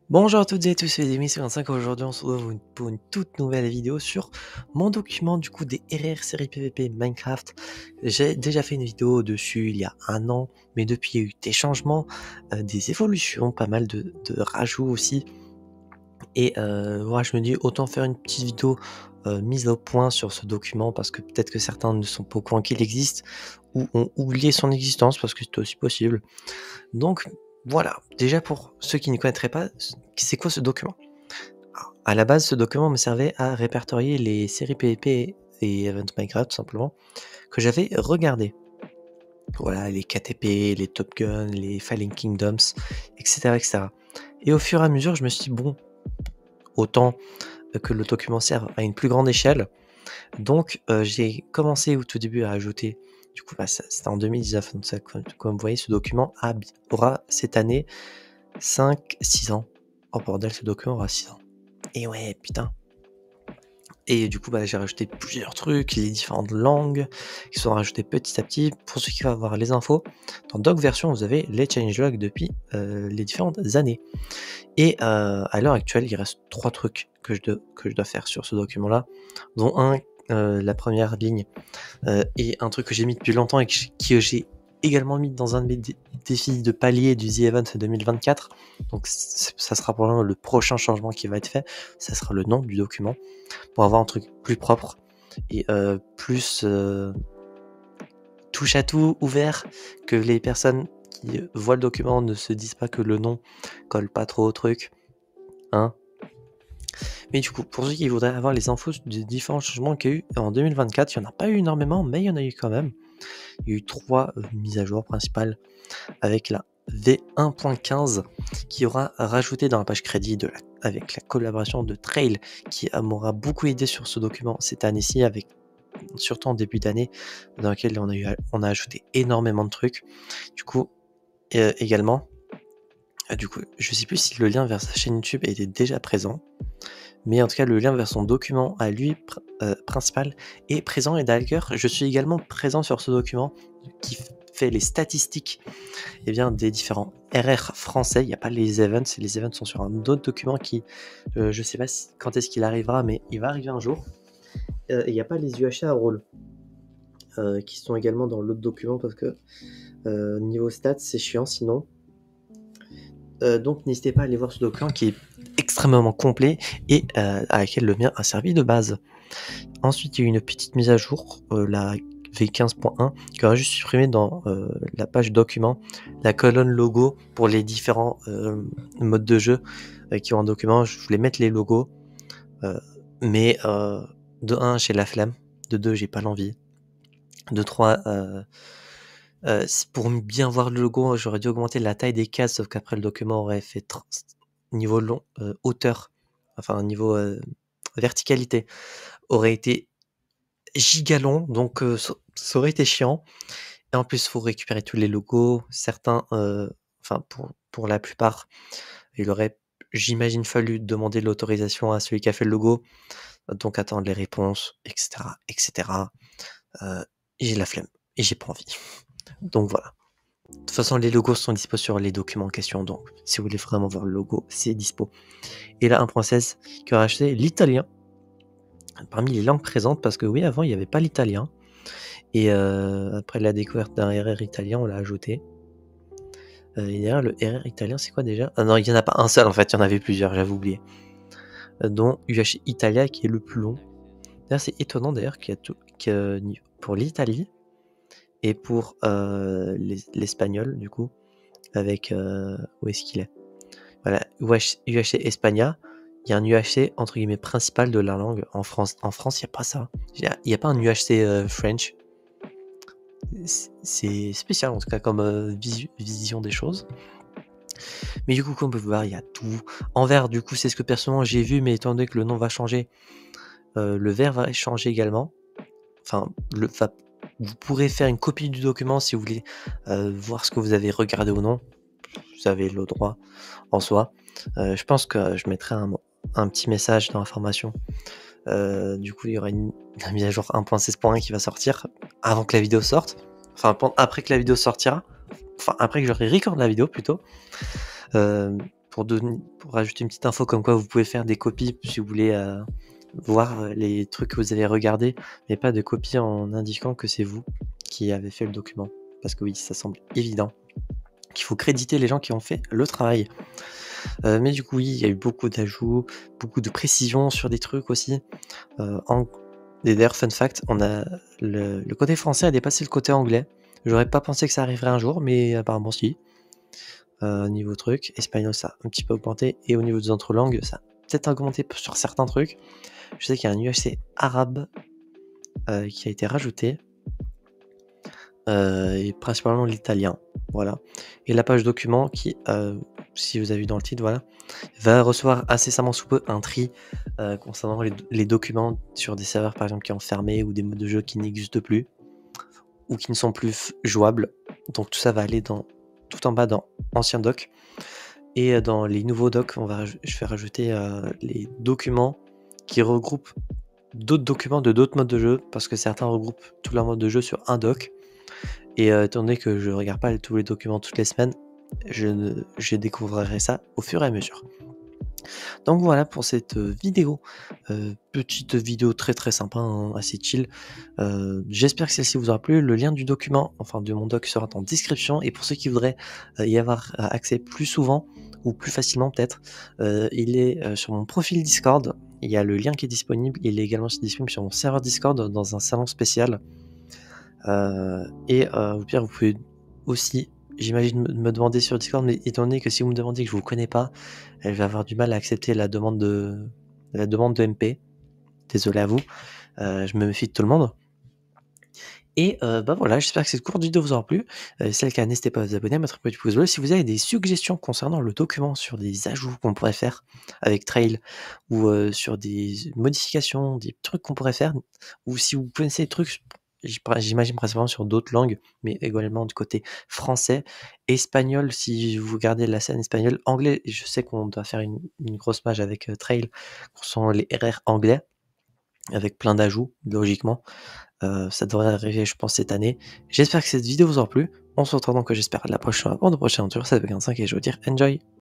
Bonjour à toutes et à tous, c'est Demi55. Aujourd'hui, on se retrouve pour une toute nouvelle vidéo sur mon document du coup des RR série PVP Minecraft. J'ai déjà fait une vidéo dessus il y a un an, mais depuis il y a eu des changements, des évolutions, pas mal de rajouts aussi. Et voilà, je me dis autant faire une petite vidéo mise au point sur ce document parce que peut-être que certains ne sont pas au courant qu'il existe ou ont oublié son existence parce que c'est aussi possible. Donc voilà, déjà pour ceux qui ne connaîtraient pas, c'est quoi ce document? Alors, à la base, ce document me servait à répertorier les séries PvP et Event Minecraft tout simplement, que j'avais regardé. Voilà, les KTP, les Top Gun, les Fallen Kingdoms, etc., etc. Et au fur et à mesure, je me suis dit, bon, autant que le document serve à une plus grande échelle. Donc, j'ai commencé au tout début à ajouter, du coup, c'était en 2019, donc ça, comme vous voyez, ce document aura cette année 5-6 ans. Oh bordel, ce document aura 6 ans. Et ouais, putain. Et du coup, j'ai rajouté plusieurs trucs, les différentes langues qui sont rajoutées petit à petit. Pour ceux qui veulent avoir les infos, dans Doc Version, vous avez les changelogs depuis les différentes années. Et à l'heure actuelle, il reste 3 trucs que je dois faire sur ce document-là, dont un, la première ligne, et un truc que j'ai mis depuis longtemps et que j'ai également mis dans un de mes défis de palier du The Event 2024. Donc ça sera probablement le prochain changement qui va être fait. Ça sera le nom du document pour avoir un truc plus propre et plus touche à tout, ouvert, que les personnes qui voient le document ne se disent pas que le nom colle pas trop au truc. Hein. Mais du coup, pour ceux qui voudraient avoir les infos des différents changements qu'il y a eu en 2024, il n'y en a pas eu énormément, mais il y en a eu quand même. Il y a eu 3 mises à jour principales avec la V1.15 qui aura rajouté dans la page crédit avec la collaboration de Trail qui m'aura beaucoup aidé sur ce document cette année-ci, avec surtout en début d'année, dans lequel on a ajouté énormément de trucs. Du coup, également, du coup, je sais plus si le lien vers sa chaîne YouTube était déjà présent, mais en tout cas, le lien vers son document à lui principal est présent. Et d'ailleurs, je suis également présent sur ce document qui fait les statistiques des différents RR français. Il n'y a pas les events. Les events sont sur un autre document qui, je sais pas quand est-ce qu'il arrivera, mais il va arriver un jour. Et il n'y a pas les UHA à rôle qui sont également dans l'autre document parce que niveau stats, c'est chiant sinon. Donc n'hésitez pas à aller voir ce document qui est extrêmement complet et à laquelle le mien a servi de base. Ensuite, il y a eu une petite mise à jour, la V15.1, qui aura juste supprimé dans la page document la colonne logo pour les différents modes de jeu qui ont un document. Je voulais mettre les logos, mais de 1, j'ai la flemme, de 2, j'ai pas l'envie, de 3, pour bien voir le logo, j'aurais dû augmenter la taille des cases, sauf qu'après le document aurait fait niveau long, hauteur, enfin niveau verticalité, aurait été giga long, donc ça aurait été chiant. Et en plus, il faut récupérer tous les logos. Certains, enfin pour la plupart, il aurait, j'imagine, fallu demander l'autorisation à celui qui a fait le logo, donc attendre les réponses, etc., etc. J'ai la flemme et j'ai pas envie. Donc voilà. De toute façon, les logos sont dispo sur les documents en question, donc si vous voulez vraiment voir le logo, c'est dispo. Et là, 1.16 qui a racheté l'italien parmi les langues présentes, parce que oui, avant, il n'y avait pas l'italien. Et après la découverte d'un RR italien, on l'a ajouté. Et d'ailleurs, le RR italien, c'est quoi déjà? Ah non, il n'y en a pas un seul en fait, il y en avait plusieurs, j'avais oublié. Dont UH Italia qui est le plus long. D'ailleurs, c'est étonnant d'ailleurs pour l'Italie et pour l'espagnol, du coup, avec. Où est-ce qu'il est? Voilà, UHC Espagna, il y a un UHC entre guillemets principal de la langue. En France, il n'y a pas ça. Il n'y a pas un UHC French. C'est spécial en tout cas comme vision des choses. Mais du coup, comme on peut voir, il y a tout. En vert, du coup, c'est ce que personnellement j'ai vu, mais étant donné que le nom va changer, le vert va changer également. Enfin, vous pourrez faire une copie du document si vous voulez voir ce que vous avez regardé ou non. Vous avez le droit en soi. Je pense que je mettrai un petit message dans l'information. Du coup, il y aura une mise à jour 1.16.1 qui va sortir avant que la vidéo sorte. Enfin, après que la vidéo sortira. Enfin, après que j'aurai record la vidéo plutôt. Pour pour rajouter une petite info comme quoi vous pouvez faire des copies si vous voulez voir les trucs que vous avez regardés, mais pas de copies en indiquant que c'est vous qui avez fait le document. Parce que oui, ça semble évident qu'il faut créditer les gens qui ont fait le travail. Mais du coup, oui, il y a eu beaucoup d'ajouts, beaucoup de précisions sur des trucs aussi. Et d'ailleurs, fun fact, on a le côté français a dépassé le côté anglais. J'aurais pas pensé que ça arriverait un jour, mais apparemment si. Niveau truc, espagnol, ça a un petit peu augmenté. Et au niveau des autres langues, ça a peut-être augmenté sur certains trucs. Je sais qu'il y a un UHC arabe qui a été rajouté. Et principalement l'italien. Voilà. Et la page document qui, si vous avez vu dans le titre, voilà, va recevoir incessamment sous peu un tri concernant les documents sur des serveurs par exemple qui ont fermé ou des modes de jeu qui n'existent plus ou qui ne sont plus jouables. Donc tout ça va aller tout en bas dans ancien doc. Et dans les nouveaux docs, je vais rajouter les documents qui regroupent d'autres documents de d'autres modes de jeu, parce que certains regroupent tous leurs modes de jeu sur un doc. Et étant donné que je regarde pas tous les documents toutes les semaines, je découvrirai ça au fur et à mesure. Donc voilà pour cette vidéo, petite vidéo très très sympa, hein, assez chill. J'espère que celle-ci vous aura plu. Le lien du document, enfin de mon doc, sera en description. Et pour ceux qui voudraient y avoir accès plus souvent ou plus facilement peut-être, il est sur mon profil Discord. Il y a le lien qui est disponible. Il est également disponible sur mon serveur Discord dans un salon spécial. Au pire, vous pouvez aussi, j'imagine, me demander sur Discord, mais étant donné que si vous me demandez que je vous connais pas, je vais avoir du mal à accepter la demande de MP. Désolé à vous, je me méfie de tout le monde. Et voilà, j'espère que cette courte vidéo vous aura plu. Si c'est le cas, n'hésitez pas à vous abonner, à mettre un petit pouce bleu. Si vous avez des suggestions concernant le document sur des ajouts qu'on pourrait faire avec Trail ou sur des modifications, des trucs qu'on pourrait faire, ou si vous connaissez des trucs, j'imagine principalement sur d'autres langues, mais également du côté français, espagnol si vous regardez la scène espagnole, anglais, je sais qu'on doit faire une grosse page avec Trail, concernant les RR anglais, avec plein d'ajouts, logiquement. Ça devrait arriver, je pense, cette année. J'espère que cette vidéo vous aura plu. On se retrouve donc, j'espère, la prochaine fois pour de prochaines aventures. Ça fait 25 et je veux dire enjoy!